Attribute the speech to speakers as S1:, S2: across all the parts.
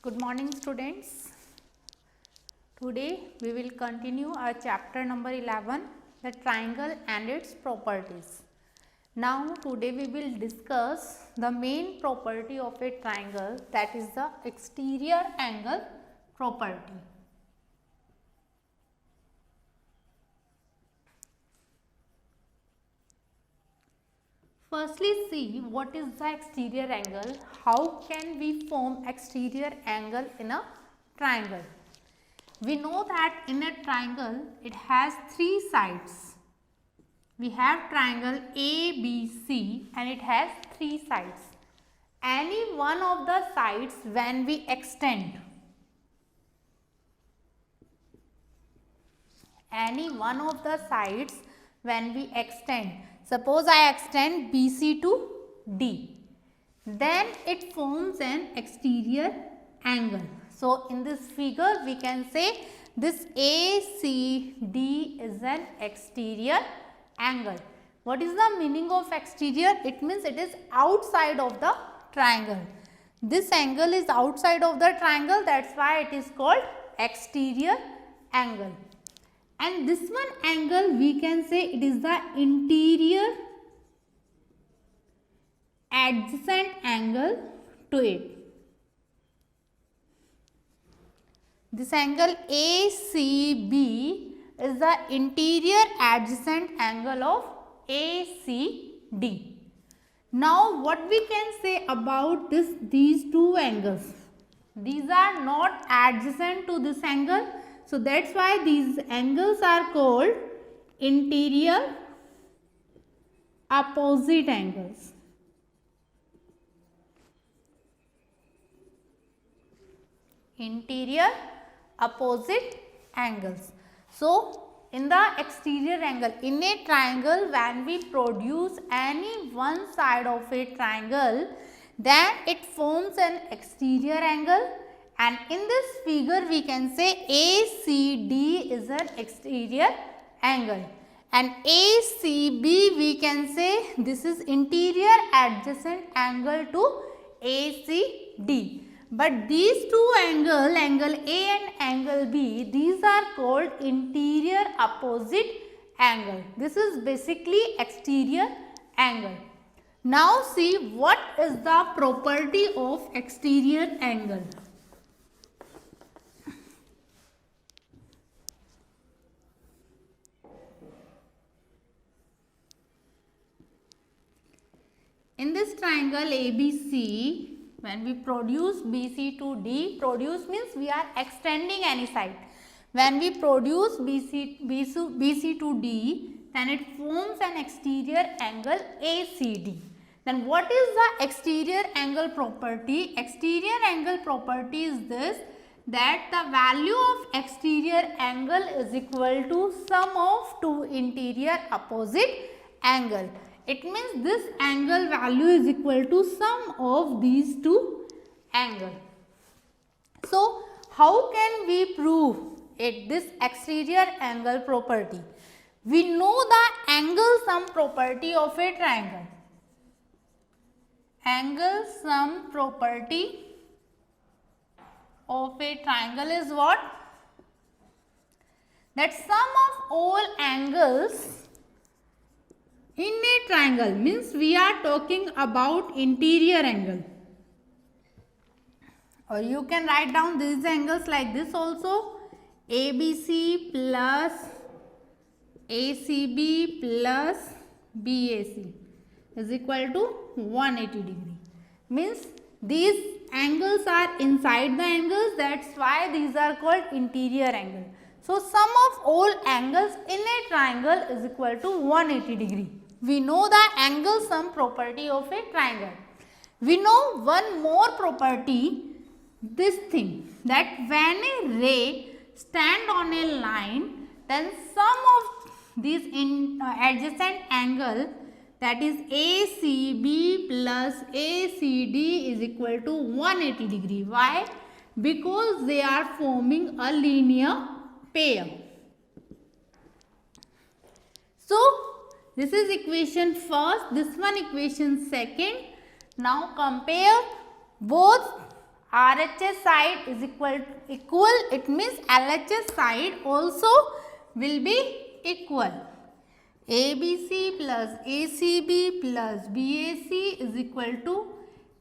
S1: Good morning students. Today we will continue our chapter number 11, the triangle and its properties. Now today we will discuss the main property of a triangle, that is the exterior angle property. Firstly, see what is the exterior angle. How can we form exterior angle in a triangle? We know that in a triangle it has three sides. We have triangle ABC and it has three sides. Any one of the sides when we extend, suppose I extend BC to D, then it forms an exterior angle. So in this figure we can say this ACD is an exterior angle. What is the meaning of exterior? It means it is outside of the triangle. This angle is outside of the triangle, that's why it is called exterior angle. And this one angle we can say it is the interior adjacent angle to it. This angle ACB is the interior adjacent angle of ACD. Now what we can say about these two angles? These are not adjacent to this angle. So that's why these angles are called interior opposite angles. Interior opposite angles. So in the exterior angle, in a triangle, when we produce any one side of a triangle, then it forms an exterior angle. And in this figure we can say ACD is an exterior angle and ACB we can say this is interior adjacent angle to ACD. But these two angles, angle A and angle B, these are called interior opposite angle. This is basically exterior angle. Now see what is the property of exterior angle. In this triangle ABC, when we produce BC to D, produce means we are extending any side. When we produce BC to D, then it forms an exterior angle ACD. Then what is the exterior angle property? Exterior angle property is this, that the value of exterior angle is equal to sum of two interior opposite angle. It means this angle value is equal to sum of these two angles. So how can we prove this exterior angle property? We know the angle sum property of a triangle. Angle sum property of a triangle is what? That sum of all angles in a triangle, means we are talking about interior angle, or you can write down these angles like this also, ABC plus ACB plus BAC is equal to 180 degree. Means these angles are inside the angles, that's why these are called interior angle. So sum of all angles in a triangle is equal to 180 degree. We know the angle sum property of a triangle. We know one more property, this thing, that when a ray stand on a line, then sum of these adjacent angle, that is ACB plus ACD is equal to 180 degree. Why? Because they are forming a linear pair. So this is equation first, this one equation second. Now compare both RHS side is equal, it means LHS side also will be equal. ABC plus ACB plus BAC is equal to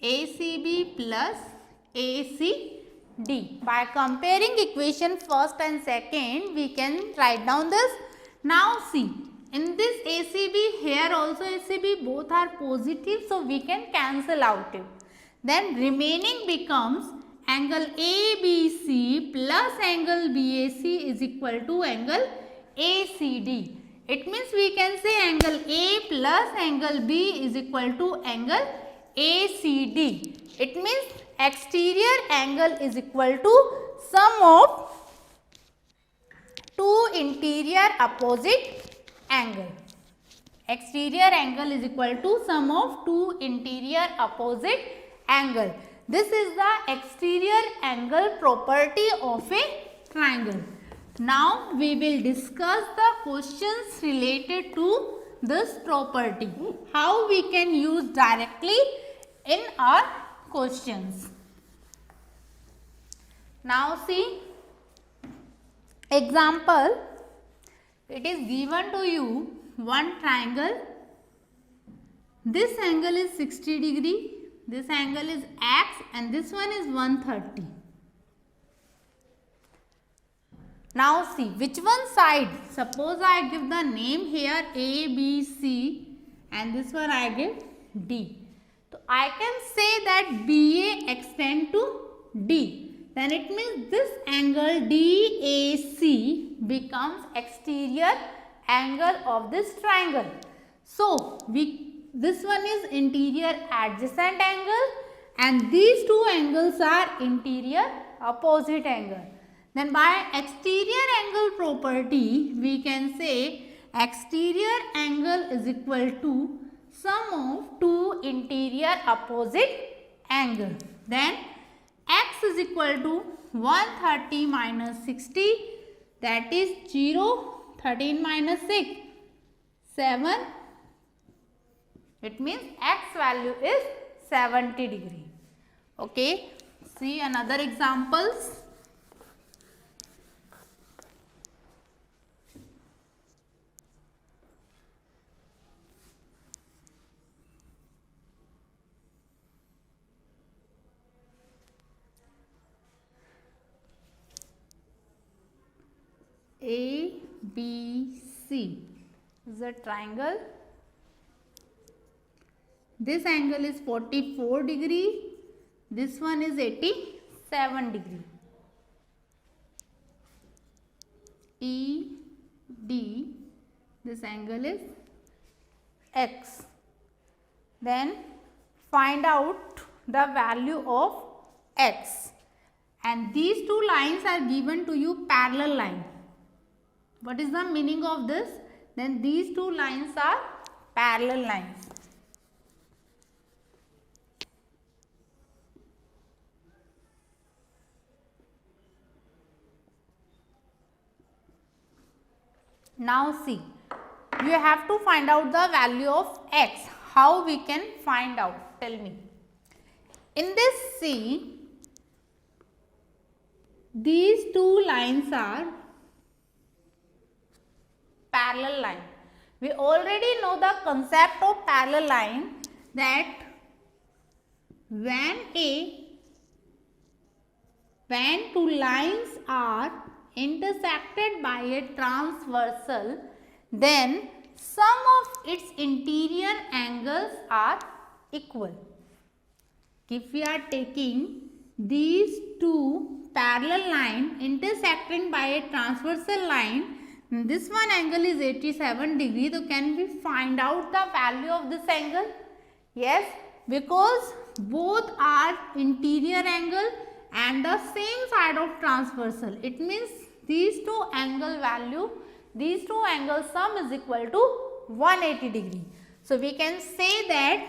S1: ACB plus ACD. By comparing equation first and second, we can write down this. Now see, in this ACB, here also ACB, both are positive, so we can cancel out it. Then remaining becomes angle ABC plus angle BAC is equal to angle ACD. It means we can say angle A plus angle B is equal to angle ACD. It means exterior angle is equal to sum of two interior opposite angle. Exterior angle is equal to sum of two interior opposite angle. This is the exterior angle property of a triangle. Now we will discuss the questions related to this property. How we can use directly in our questions. Now see, example, it is given to you one triangle. This angle is 60 degree. This angle is x and this one is 130. Now see, which one side? Suppose I give the name here A, B, C and this one I give D. So I can say that BA extend to D. Then it means this angle DAC becomes exterior angle of this triangle. So this one is interior adjacent angle and these two angles are interior opposite angle. Then by exterior angle property, we can say exterior angle is equal to sum of two interior opposite angle. Then x is equal to 130 minus 60, that is 0, 13 minus 6, 7. It means x value is 70 degree. Okay, see another examples. ABC is a triangle. This angle is 44 degree. This one is 87 degree. ED, this angle is x. Then find out the value of x. And these two lines are given to you parallel line. What is the meaning of this? Then these two lines are parallel lines. Now see, you have to find out the value of x. How we can find out? Tell me. In this see, these two lines are parallel line. We already know the concept of parallel line, that when two lines are intersected by a transversal, then sum of its interior angles are equal. If we are taking these two parallel lines intersecting by a transversal line, this one angle is 87 degree, so can we find out the value of this angle? Yes, because both are interior angle and the same side of transversal. It means these two angle value, these two angle sum is equal to 180 degree. So we can say that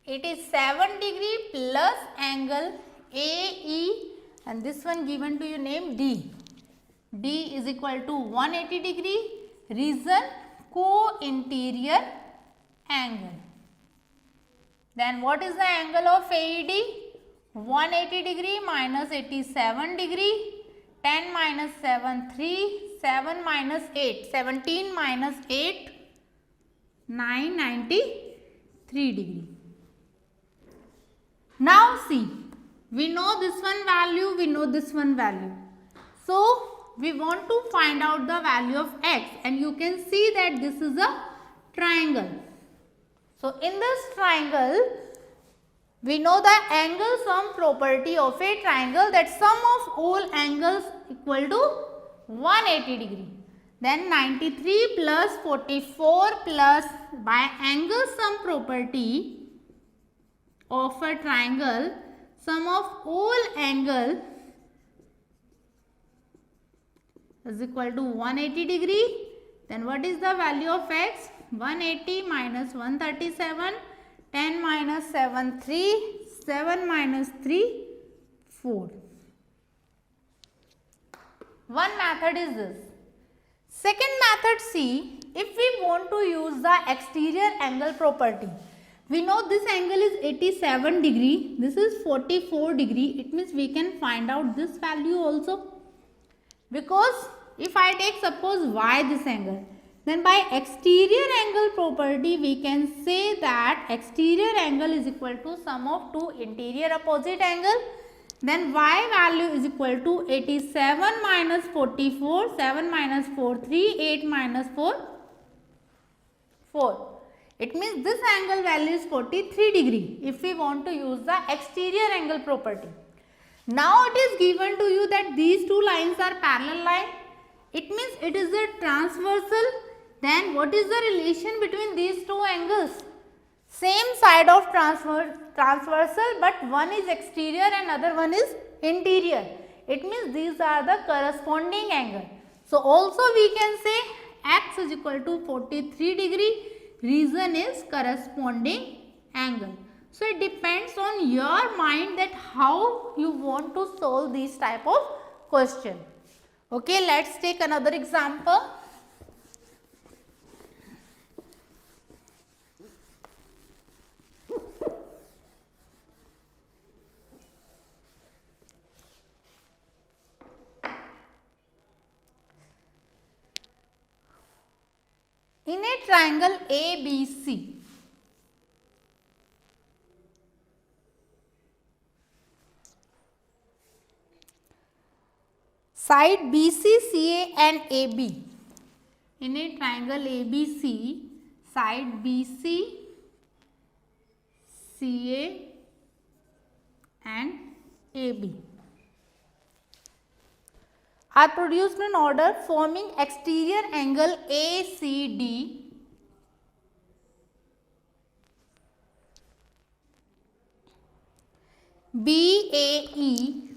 S1: it is 7 degree plus angle AE and this one given to you name D. D is equal to 180 degree, reason co-interior angle. Then what is the angle of AED? 180 degree minus 87 degree, 10 minus 7 3, 7 minus 8, 17 minus 8, 993 degree. Now see, we know this one value, we know this one value. So we want to find out the value of x, and you can see that this is a triangle. So in this triangle, we know the angle sum property of a triangle, that sum of all angles equal to 180 degree. Then 93 plus 44 plus, by angle sum property of a triangle, sum of all angle is equal to 180 degree. Then what is the value of x? 180 minus 137, 10 minus 7 3, 7 minus 3 4. One method is this. Second method, see, if we want to use the exterior angle property, we know this angle is 87 degree, this is 44 degree, it means we can find out this value also. Because if I take suppose y this angle, then by exterior angle property we can say that exterior angle is equal to sum of two interior opposite angle. Then y value is equal to 87 minus 44, 7 minus 4 3, 8 minus 4 4. It means this angle value is 43 degree if we want to use the exterior angle property. Now it is given to you that these two lines are parallel line. It means it is a transversal. Then what is the relation between these two angles? Same side of transversal, but one is exterior and other one is interior. It means these are the corresponding angle. So also we can say x is equal to 43 degree. Reason is corresponding angle. So it depends on your mind that how you want to solve these type of question. Okay, let's take another example. In a triangle ABC, side BC, CA and AB. In a triangle ABC, side BC, CA and AB are produced in order forming exterior angle ACD BAE,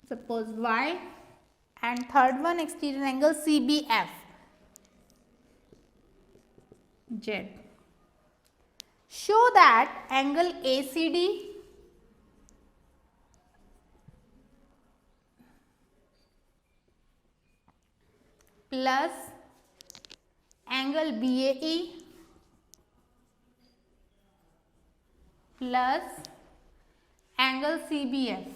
S1: suppose Y, and third one exterior angle CBF Z. Show that angle ACD plus angle BAE plus angle CBF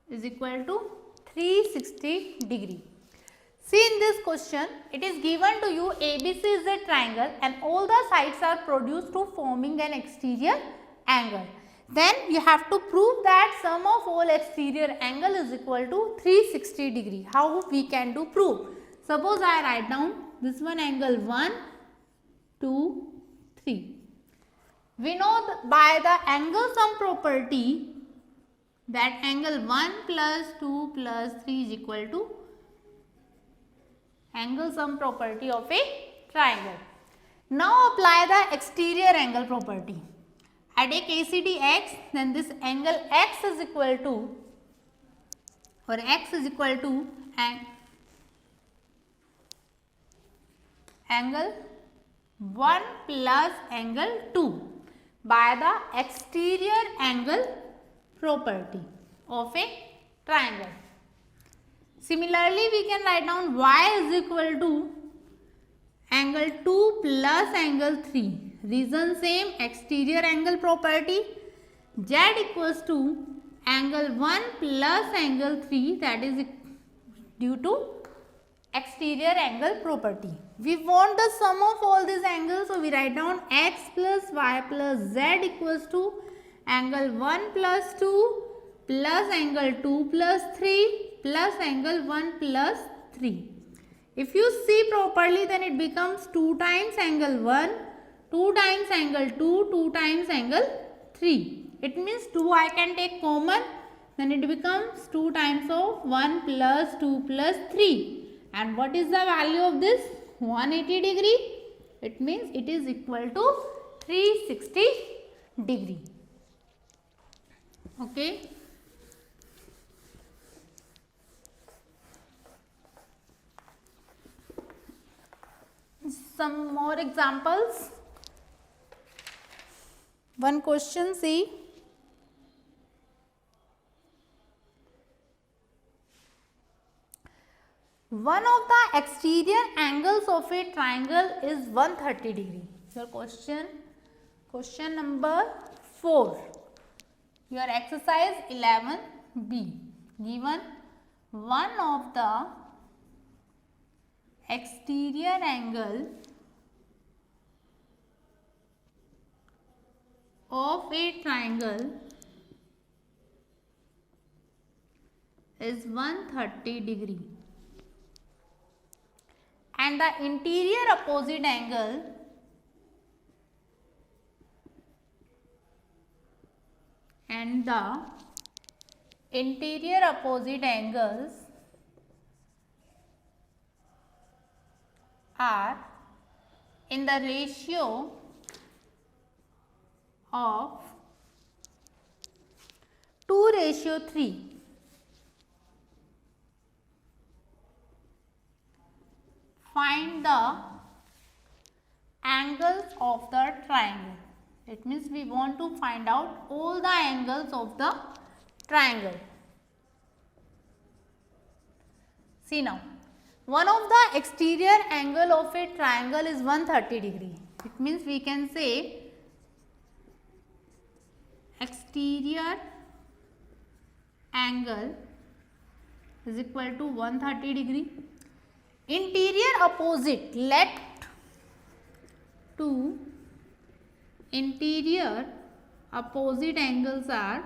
S1: is equal to 360 degree. See, in this question, it is given to you ABC is a triangle and all the sides are produced to forming an exterior angle. Then you have to prove that sum of all exterior angle is equal to 360 degree. How we can do proof? Suppose I write down this one angle 1, 2, 3. We know by the angle sum property that angle 1 plus 2 plus 3 is equal to angle sum property of a triangle. Now apply the exterior angle property. I take ACD x, then this angle x is equal to, or x is equal to angle 1 plus angle 2 by the exterior angle property of a triangle. Similarly, we can write down y is equal to angle 2 plus angle 3. Reason same, exterior angle property. Z equals to angle 1 plus angle 3, that is due to exterior angle property. We want the sum of all these angles, so we write down x plus y plus z equals to angle 1 plus 2 plus angle 2 plus 3 plus angle 1 plus 3. If you see properly, then it becomes 2 times angle 1, 2 times angle 2, 2 times angle 3. It means 2 I can take common, then it becomes 2 times of 1 plus 2 plus 3. And what is the value of this? 180 degree. It means it is equal to 360 degree. Okay. Some more examples. One question, see. One of the exterior angles of a triangle is 130 degree. Your question number 4. Your exercise 11B. Given one of the exterior angle of a triangle is 130 degree. And the interior opposite angle angles are in the ratio of 2:3. Find the angles of the triangle. It means we want to find out all the angles of the triangle. See now, one of the exterior angle of a triangle is 130 degree. It means we can say exterior angle is equal to 130 degree. Interior opposite, let two interior opposite angles are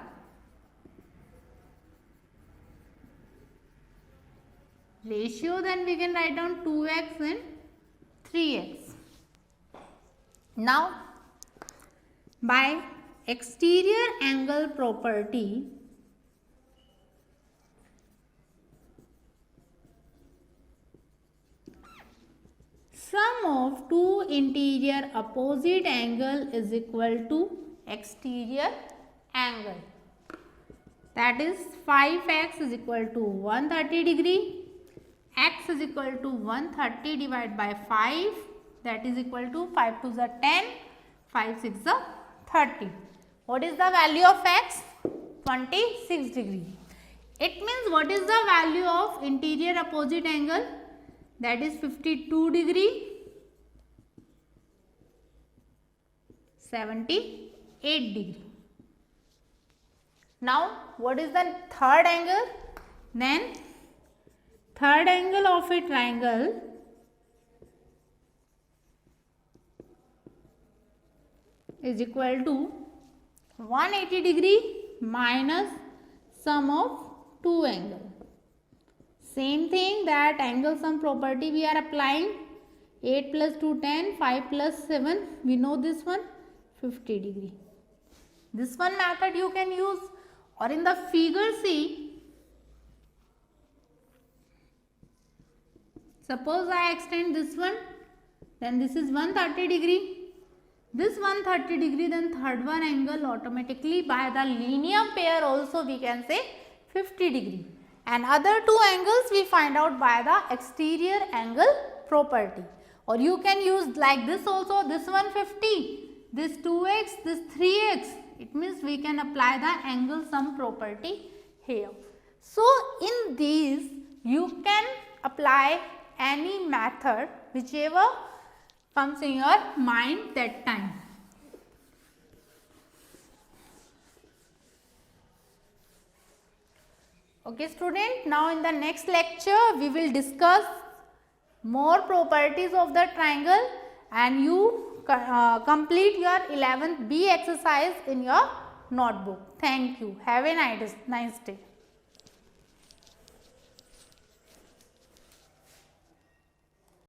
S1: ratio, then we can write down 2x and 3x. Now, by exterior angle property, sum of two interior opposite angle is equal to exterior angle. That is 5x is equal to 130 degree. X is equal to 130 divided by 5, that is equal to 5 2s are 10, 5 6 are 30. What is the value of x? 26 degree. It means what is the value of interior opposite angle? That is 52 degree, 78 degree. Now, what is the third angle? Then, third angle of a triangle is equal to 180 degree minus sum of two angles. Same thing, that angle sum property we are applying. 8 plus 2 10, 5 plus 7, we know this one, 50 degree. This one method you can use, or in the figure see, suppose I extend this one, then this is 130 degree, this 130 degree, then third one angle automatically by the linear pair also we can say 50 degree. And other two angles we find out by the exterior angle property. Or you can use like this also, this 150, this 2x, this 3x. It means we can apply the angle sum property here. So, in these you can apply any method whichever comes in your mind that time. Okay student, now in the next lecture we will discuss more properties of the triangle and you complete your 11th B exercise in your notebook. Thank you. Have a nice day.